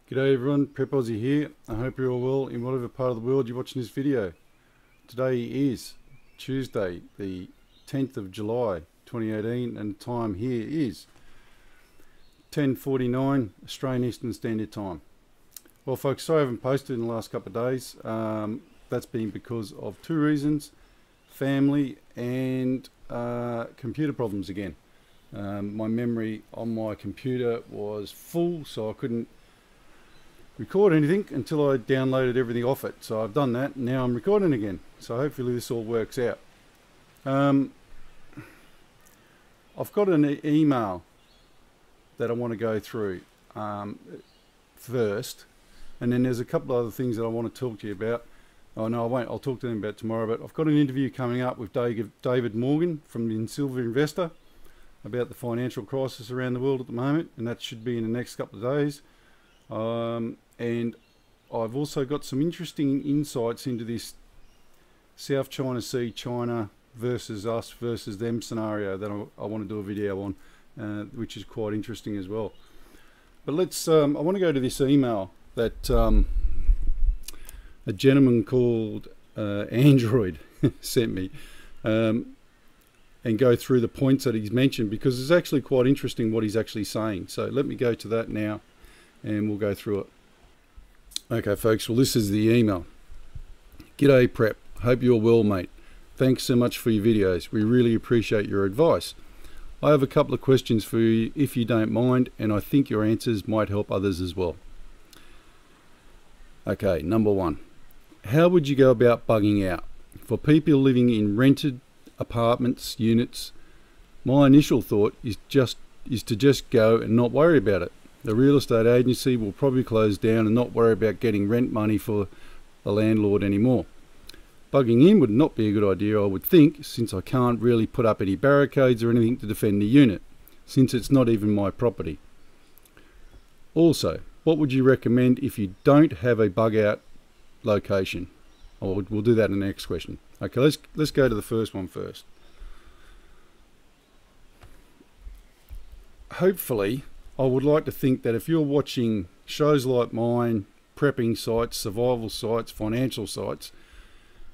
G'day everyone, Prep Aussie here. I hope you're all well in whatever part of the world you're watching this video. Today is Tuesday, the 10th of July 2018, and the time here is 10:49 Australian Eastern Standard Time. Well folks, sorry I haven't posted in the last couple of days. That's been because of two reasons: family and computer problems again. My memory on my computer was full, so I couldn't record anything until I downloaded everything off it. So I've done that, and now I'm recording again. So hopefully this all works out. I've got an email that I want to go through first, and then there's a couple of other things that I want to talk to you about. Oh no, I won't. I'll talk to them about tomorrow. But I've got an interview coming up with David Morgan from the Silver Investor about the financial crisis around the world at the moment, and that should be in the next couple of days. And I've also got some interesting insights into this South China Sea, China versus us versus them scenario that I want to do a video on, which is quite interesting as well. But let's, I want to go to this email that a gentleman called Android sent me, and go through the points that he's mentioned, because it's actually quite interesting what he's actually saying. So let me go to that now and we'll go through it. Okay folks, well this is the email. G'day Prep, hope you're well mate. Thanks so much for your videos, we really appreciate your advice. I have a couple of questions for you if you don't mind, and I think your answers might help others as well. Okay, number one, how would you go about bugging out? For people living in rented apartments, units, my initial thought is to just go and not worry about it. The real estate agency will probably close down and not worry about getting rent money for the landlord anymore. Bugging in would not be a good idea, I would think, since I can't really put up any barricades or anything to defend the unit, since it's not even my property. Also, what would you recommend if you don't have a bug out location? We'll do that in the next question. Okay, let's go to the first one first. Hopefully, I would like to think that if you're watching shows like mine, prepping sites, survival sites, financial sites,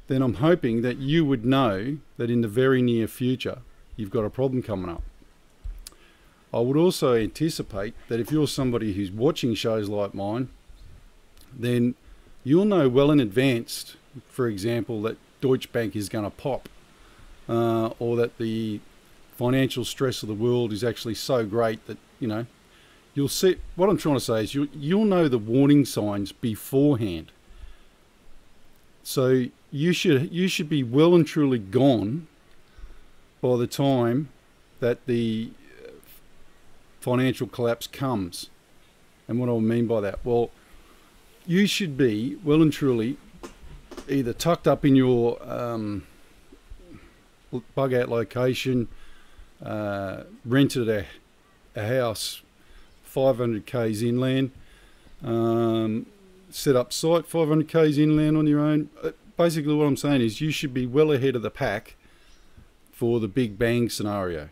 then I'm hoping that you would know that in the very near future you've got a problem coming up. I would also anticipate that if you're somebody who's watching shows like mine, then you'll know well in advance, for example, that Deutsche Bank is going to pop, or that the financial stress of the world is actually so great that, you know, you'll see. What I'm trying to say is you'll know the warning signs beforehand. So you should be well and truly gone by the time that the financial collapse comes. And what do I mean by that? Well, you should be well and truly either tucked up in your bug out location, rented a house 500 k's inland, set up site 500 k's inland on your own. Basically what I'm saying is you should be well ahead of the pack for the big bang scenario.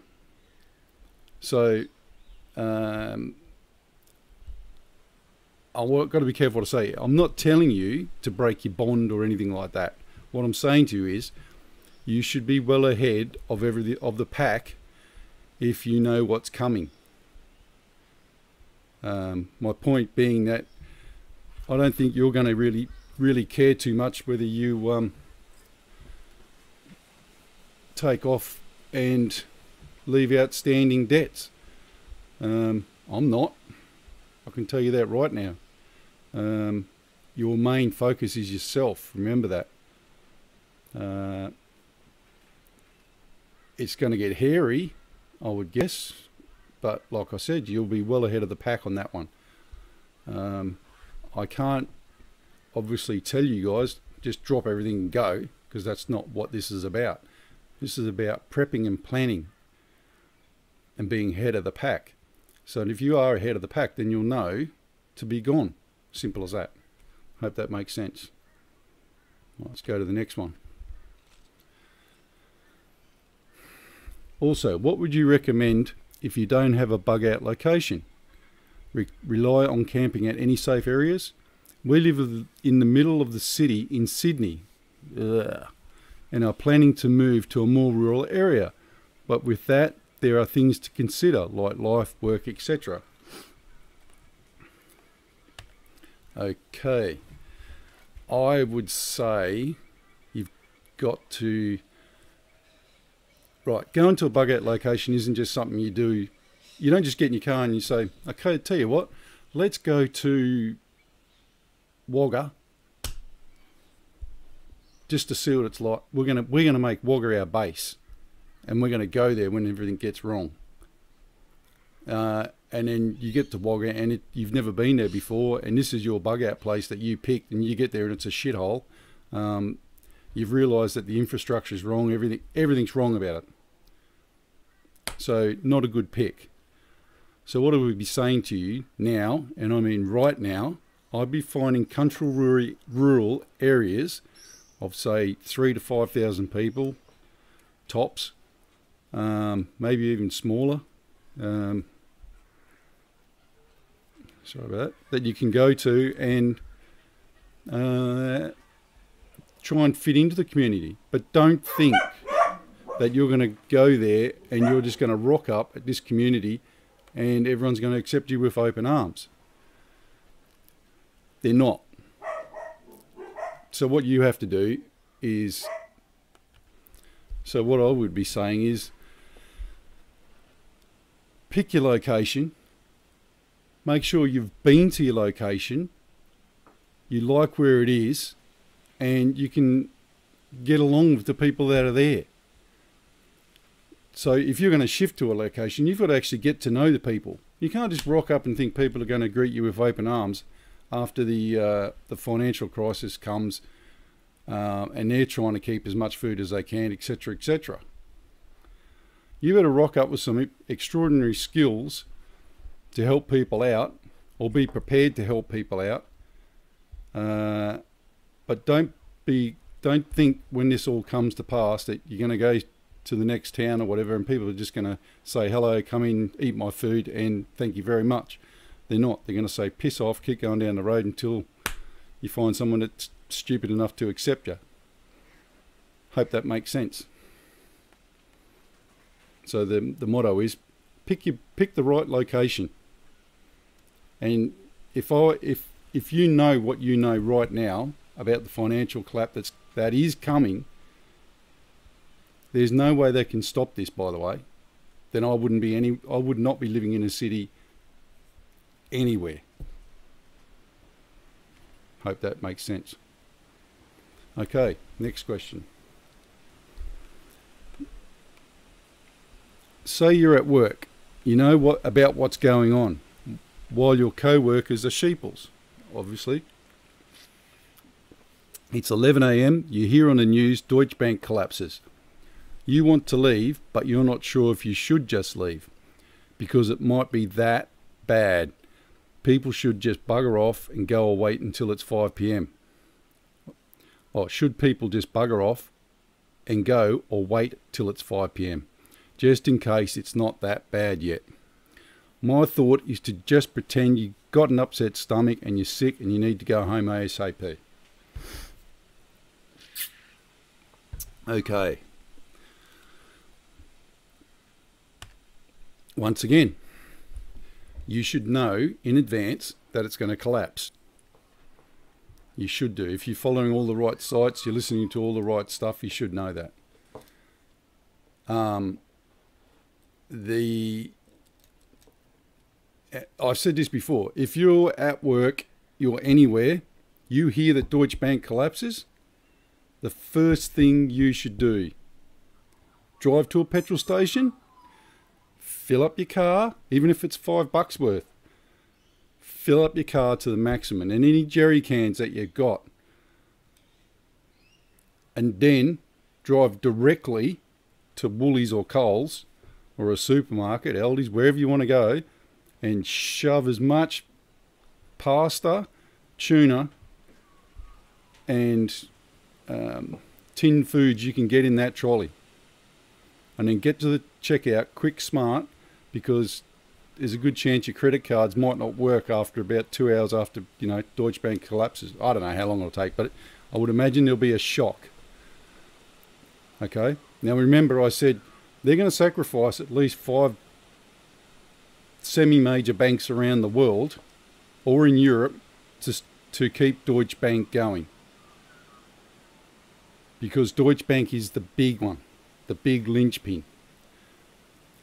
So I've got to be careful what I say. I'm not telling you to break your bond or anything like that. What I'm saying to you is you should be well ahead of the pack if you know what's coming. My point being that I don't think you're going to really care too much whether you take off and leave outstanding debts. I'm not. I can tell you that right now. Your main focus is yourself. Remember that. It's going to get hairy, I would guess. But like I said, you'll be well ahead of the pack on that one. I can't obviously tell you guys just drop everything and go, because that's not what this is about. This is about prepping and planning and being ahead of the pack. So if you are ahead of the pack, then you'll know to be gone. Simple as that. Hope that makes sense. Let's go to the next one. Also, what would you recommend if you don't have a bug out location? rely on camping at any safe areas. We live in the middle of the city in Sydney. Ugh. And are planning to move to a more rural area. But with that, there are things to consider, like life, work, etc. Okay. I would say you've got to... Right, going to a bug out location isn't just something you do. You don't just get in your car and you say, okay, tell you what, let's go to Wagga just to see what it's like. We're gonna make Wagga our base, and we're gonna go there when everything gets wrong. And then you get to Wagga and you've never been there before, and this is your bug out place that you picked, and you get there and it's a shithole. You've realised that the infrastructure is wrong. Everything's wrong about it. So not a good pick. So what I would be saying to you now, and I mean right now, I'd be finding country rural areas of say 3,000 to 5,000 people, tops, maybe even smaller. Sorry about that you can go to and try and fit into the community. But don't think that you're going to go there and you're just going to rock up at this community and everyone's going to accept you with open arms. They're not. So what you have to do is, so what I would be saying is, pick your location, make sure you've been to your location, you like where it is, and you can get along with the people that are there. So if you're going to shift to a location, you've got to actually get to know the people. You can't just rock up and think people are going to greet you with open arms after the financial crisis comes, and they're trying to keep as much food as they can, etc., etc. You better rock up with some extraordinary skills to help people out, or be prepared to help people out. But don't think when this all comes to pass that you're going to go to the next town or whatever and people are just going to say, hello, come in, eat my food and thank you very much. They're not. They're going to say, piss off, keep going down the road until you find someone that's stupid enough to accept you. Hope that makes sense. So the motto is, pick the right location. And if you know what you know right now about the financial collapse that is coming, there's no way they can stop this, by the way. Then I would not be living in a city anywhere. Hope that makes sense. Okay, next question. Say you're at work, you know about what's going on, while your co-workers are sheeples, obviously. It's 11 a.m, you hear on the news Deutsche Bank collapses. You want to leave, but you're not sure if you should just leave, because it might be that bad. People should just bugger off and go or wait until it's 5 p.m. Or should people just bugger off and go or wait till it's 5 p.m, just in case it's not that bad yet? My thought is to just pretend you got an upset stomach and you're sick and you need to go home ASAP. Okay. Once again, you should know in advance that it's going to collapse. You should do. If you're following all the right sites, you're listening to all the right stuff, you should know that. I've said this before. If you're at work, you're anywhere, you hear that Deutsche Bank collapses, the first thing you should do, drive to a petrol station, fill up your car, even if it's $5 worth. Fill up your car to the maximum and any jerry cans that you've got. And then drive directly to Woolies or Coles or a supermarket, Aldi's, wherever you want to go, and shove as much pasta, tuna, and tin foods you can get in that trolley. And then get to the checkout quick, smart, because there's a good chance your credit cards might not work after about 2 hours after, you know, Deutsche Bank collapses. I don't know how long it'll take, but I would imagine there'll be a shock. Okay. Now remember, I said they're going to sacrifice at least 5 semi-major banks around the world or in Europe to keep Deutsche Bank going. Because Deutsche Bank is the big one, the big linchpin.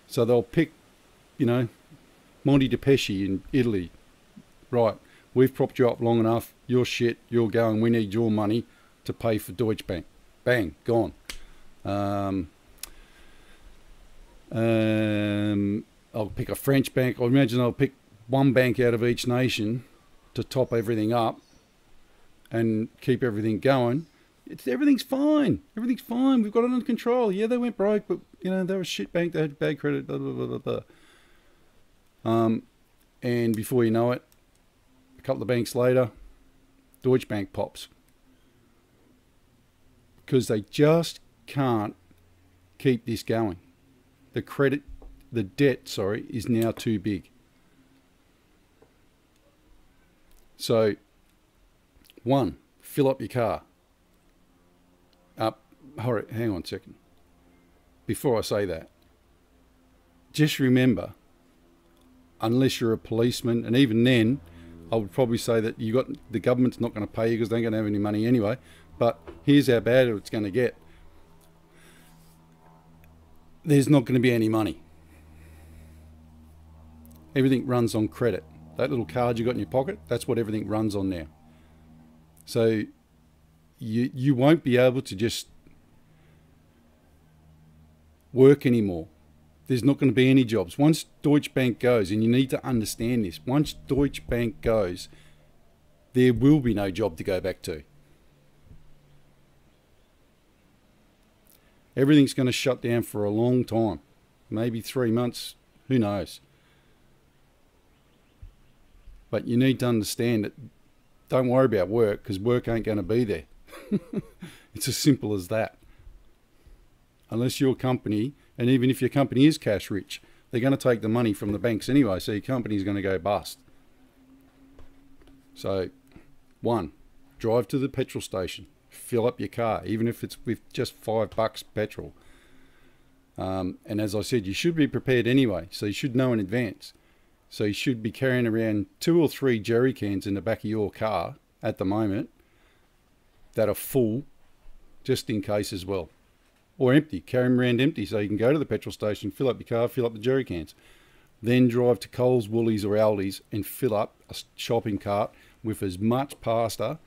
So they'll pick, you know, Monte de Pesci in Italy. Right, we've propped you up long enough, you're shit, you're going, we need your money to pay for Deutsche Bank. Bang, gone. I'll pick a French bank. I imagine I'll pick one bank out of each nation to top everything up and keep everything going. Everything's fine. Everything's fine. We've got it under control. Yeah, they went broke, but, you know, they were a shit bank. They had bad credit, blah, blah, blah, blah, blah. And before you know it, a couple of banks later, Deutsche Bank pops. Because they just can't keep this going. The debt, is now too big. So, 1, fill up your car. Hang on a second. Before I say that, just remember, unless you're a policeman, and even then, I would probably say that the government's not going to pay you because they ain't going to have any money anyway. But here's how bad it's going to get. There's not going to be any money. Everything runs on credit. That little card you got in your pocket, that's what everything runs on now. So you won't be able to just work anymore. There's not going to be any jobs. Once Deutsche Bank goes, and you need to understand this, once Deutsche Bank goes, there will be no job to go back to. Everything's going to shut down for a long time. Maybe 3 months, who knows. But you need to understand that don't worry about work, because work ain't going to be there. It's as simple as that. Unless your company, and even if your company is cash rich, they're going to take the money from the banks anyway, so your company's going to go bust. So, 1, drive to the petrol station, fill up your car, even if it's with just $5 petrol. And as I said, you should be prepared anyway, so you should know in advance. So you should be carrying around 2 or 3 jerry cans in the back of your car at the moment that are full, just in case as well. Or empty, carry them around empty so you can go to the petrol station, fill up your car, fill up the jerry cans. Then drive to Coles, Woolies or Aldi's and fill up a shopping cart with as much pasta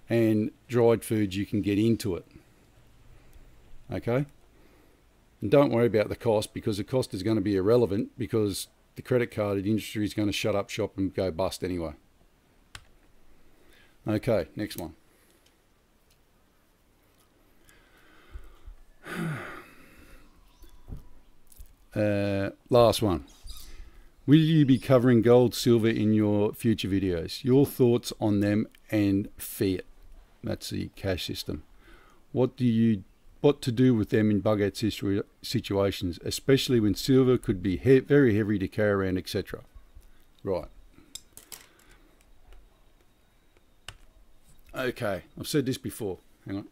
and dried foods you can get into it. Okay? And don't worry about the cost, because the cost is going to be irrelevant, because the credit card industry is going to shut up shop and go bust anyway. Okay, next one. Last one. Will you be covering gold, silver in your future videos? Your thoughts on them and fiat. That's the cash system. What to do with them in bug out situations, especially when silver could be very heavy to carry around, etc. Right. Okay, I've said this before. Hang on.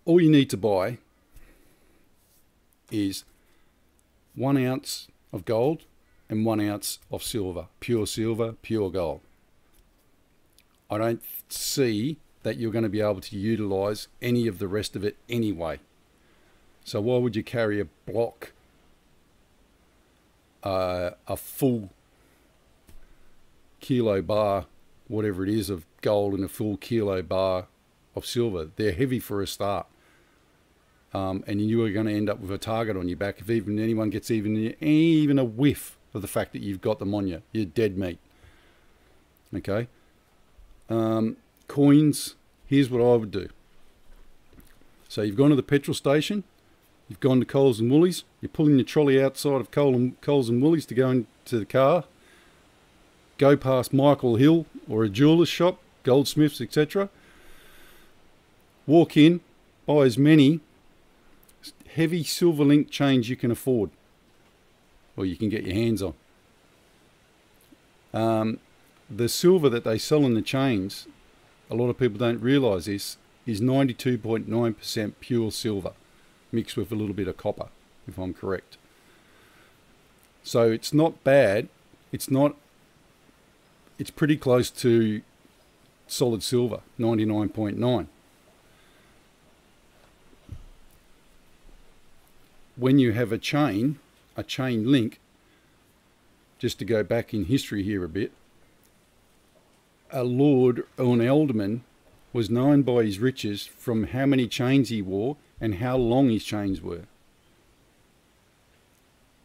All you need to buy is 1 ounce of gold and 1 ounce of silver, pure gold. I don't see that you're going to be able to utilize any of the rest of it anyway. So why would you carry a block, a full kilo bar, whatever it is, of gold and a full kilo bar of silver? They're heavy for a start. And you are going to end up with a target on your back if even anyone gets even a whiff of the fact that you've got them on you. You're dead meat. Okay? Coins, here's what I would do. So you've gone to the petrol station, you've gone to Coles and Woolies, you're pulling your trolley outside of Coles and Woolies to go into the car, go past Michael Hill or a jeweller's shop, goldsmiths, etc. Walk in, buy as many heavy silver link chains you can afford, or you can get your hands on. The silver that they sell in the chains, a lot of people don't realise this, is 92.9% pure silver, mixed with a little bit of copper, if I'm correct. So it's not bad. It's pretty close to solid silver, 99.9. When you have a chain link, just to go back in history here a bit, a lord or an alderman was known by his riches from how many chains he wore and how long his chains were.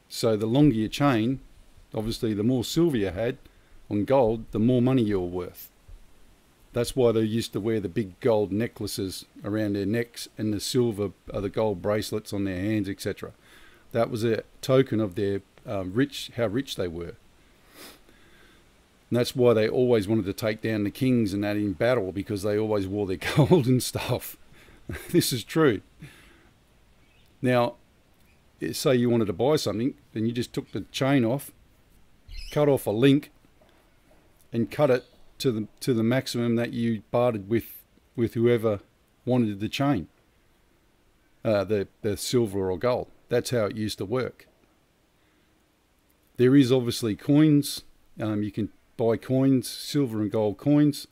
So the longer your chain, obviously the more silver you had on gold, the more money you were worth. That's why they used to wear the big gold necklaces around their necks and the silver, the gold bracelets on their hands, etc. That was a token of their how rich they were. And that's why they always wanted to take down the kings and that in battle, because they always wore their gold and stuff. This is true. Now, say you wanted to buy something, then you just took the chain off, cut off a link, and cut it to the maximum that you bartered with whoever wanted the chain, the silver or gold. That's how it used to work. There is obviously coins. You can buy coins, silver and gold coins,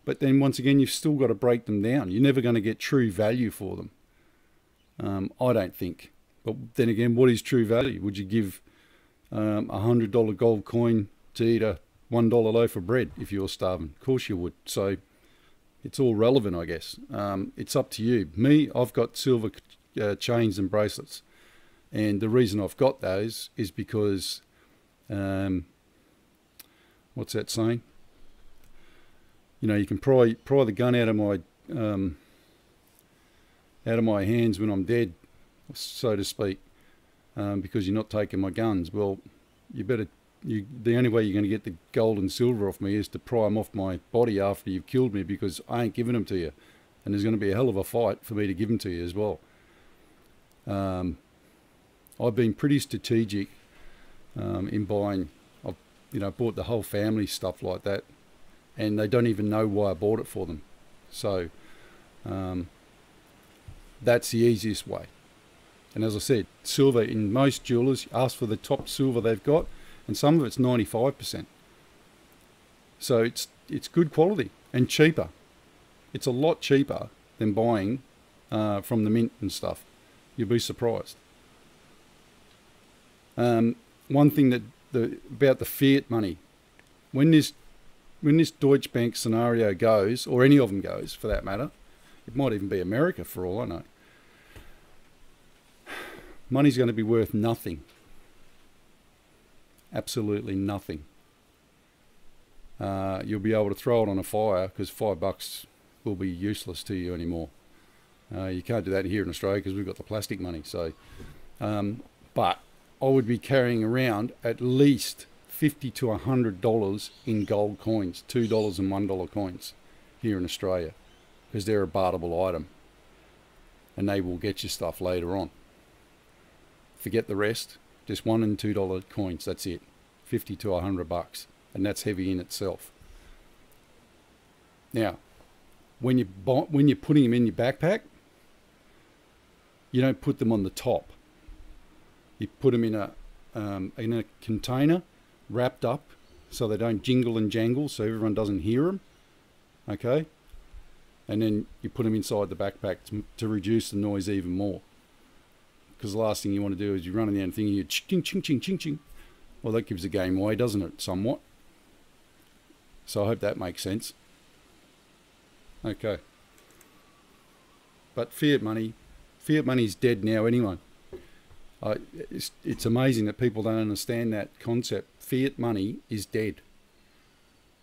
but then once again you've still got to break them down. You're never going to get true value for them, I don't think. But then again, what is true value? Would you give $100 gold coin to eat a $1 loaf of bread if you're starving? Of course you would. So it's all relevant, I guess. It's up to you. Me, I've got silver chains and bracelets, and the reason I've got those is because what's that saying? You know, you can pry the gun out of my hands when I'm dead, so to speak, because you're not taking my guns. Well, the only way you're going to get the gold and silver off me is to pry them off my body after you've killed me, because I ain't giving them to you, and there's going to be a hell of a fight for me to give them to you as well. I've been pretty strategic in buying. I've bought the whole family stuff like that, and they don't even know why I bought it for them. So that's the easiest way. And as I said, silver in most jewelers, ask for the top silver they've got, and some of it's 95%. So it's good quality and cheaper. It's a lot cheaper than buying from the mint and stuff. You'll be surprised. One thing that about the fiat money, when this Deutsche Bank scenario goes, or any of them goes for that matter, it might even be America for all I know, money's going to be worth nothing. Absolutely nothing. You'll be able to throw it on a fire because $5 will be useless to you anymore. You can't do that here in Australia because we've got the plastic money. So, but I would be carrying around at least $50 to $100 in gold coins, $2 and $1 coins here in Australia, because they're a barterable item, and they will get you stuff later on. Forget the rest, just $1 and $2 coins. That's it, $50 to $100, and that's heavy in itself. Now, when you're putting them in your backpack, you don't put them on the top. You put them in a container, wrapped up, so they don't jingle and jangle, so everyone doesn't hear them. Okay, and then you put them inside the backpack to reduce the noise even more. Because the last thing you want to do is you're running down and thinking, ching ching ching ching ching. Well, that gives the game away, doesn't it? Somewhat. So I hope that makes sense. Okay. But fiat money's dead now anyway. It's amazing that people don't understand that concept. Fiat money is dead.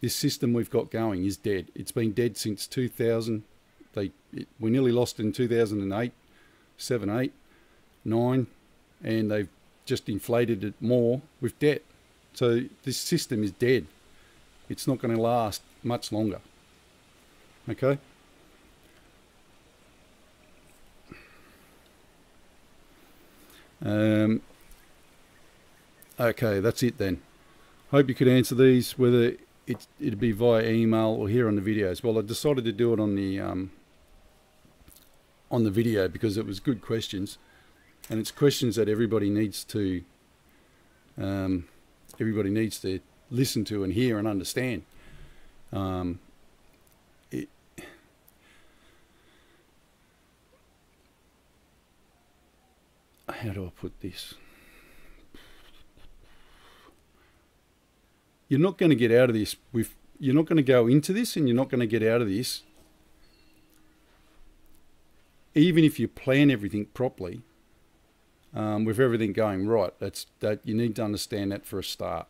This system we've got going is dead. It's been dead since 2000. We nearly lost it in 2008, 7, 8, 9, and they've just inflated it more with debt. So this system is dead. It's not going to last much longer. Okay? Okay, that's it then. Hope you could answer these, whether it'd be via email or here on the videos. Well, I decided to do it on the video because it was good questions, and it's questions that everybody needs to listen to and hear and understand. How do I put this? You're not going to get out of this you're not going to go into this, and you're not going to get out of this, even if you plan everything properly, with everything going right. That you need to understand that for a start.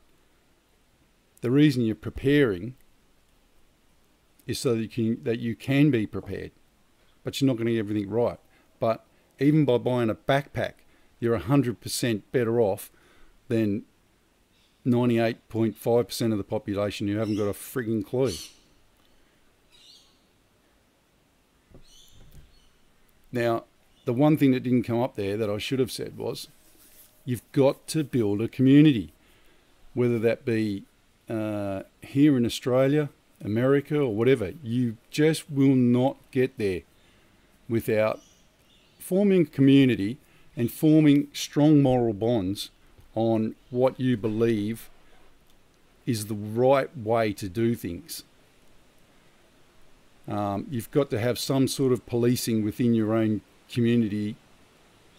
The reason you're preparing is so that you can be prepared, but you're not going to get everything right. But even by buying a backpack, you're 100% better off than 98.5% of the population who haven't got a frigging clue. Now, the one thing that didn't come up there that I should have said was, you've got to build a community, whether that be here in Australia, America, or whatever. You just will not get there without forming community and forming strong moral bonds on what you believe is the right way to do things. You've got to have some sort of policing within your own community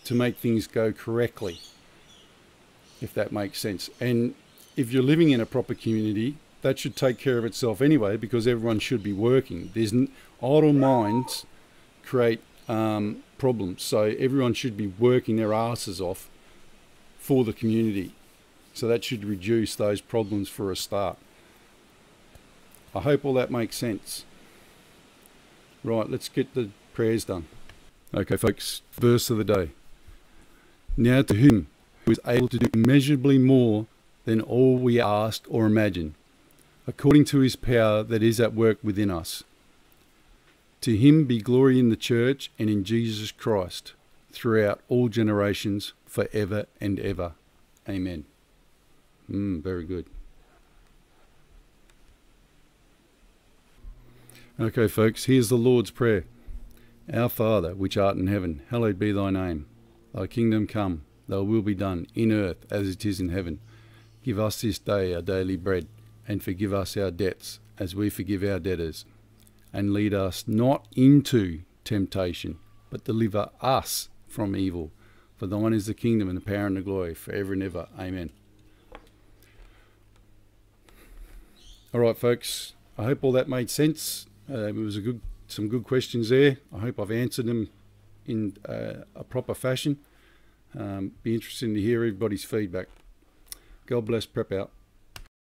to make things go correctly, if that makes sense. And if you're living in a proper community, that should take care of itself anyway, because everyone should be working. Idle minds create problems, so everyone should be working their asses off for the community. So that should reduce those problems for a start. I hope all that makes sense. Right, let's get the prayers done. Okay, folks, verse of the day. Now to him who is able to do immeasurably more than all we ask or imagine, according to his power that is at work within us. To him be glory in the church and in Jesus Christ, throughout all generations, forever and ever. Amen. Very good. Okay, folks, here's the Lord's Prayer. Our Father, which art in heaven, hallowed be thy name. Thy kingdom come, thy will be done, in earth as it is in heaven. Give us this day our daily bread, and forgive us our debts, as we forgive our debtors. And lead us not into temptation, but deliver us from evil. For thine is the kingdom and the power and the glory, forever and ever. Amen. All right, folks, I hope all that made sense. It was some good questions there. I hope I've answered them in a proper fashion. Be interesting to hear everybody's feedback. God bless. Prep out.